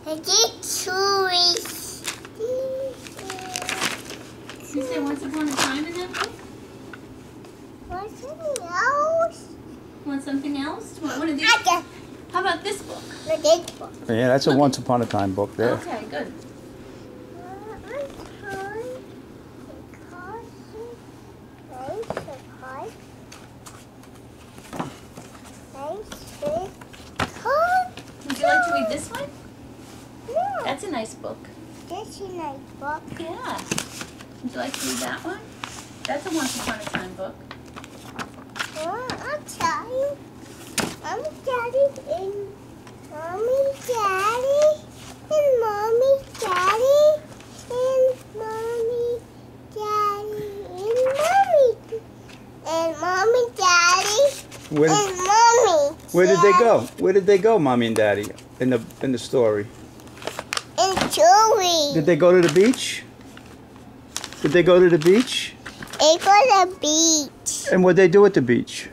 Toys. You say Once Upon a Time in that book? Want something else? Want something else? Want one of these? How about this book? This book. Yeah, that's a Once Upon a Time book there. Okay, good. Would you like to read this one? No. That's a nice book. That's a nice book. Yeah. Would you like to read that one? That's a Once Upon a Time book. I'll tell you. Mommy, Daddy, and Mommy, Daddy, and Mommy, Daddy, and Mommy, Daddy, and Mommy, Daddy, Where and Mommy. Where did they go? Where did they go, Mommy and Daddy, in the story? And Joey. Did they go to the beach? Did they go to the beach? They go to the beach. And what'd they do at the beach?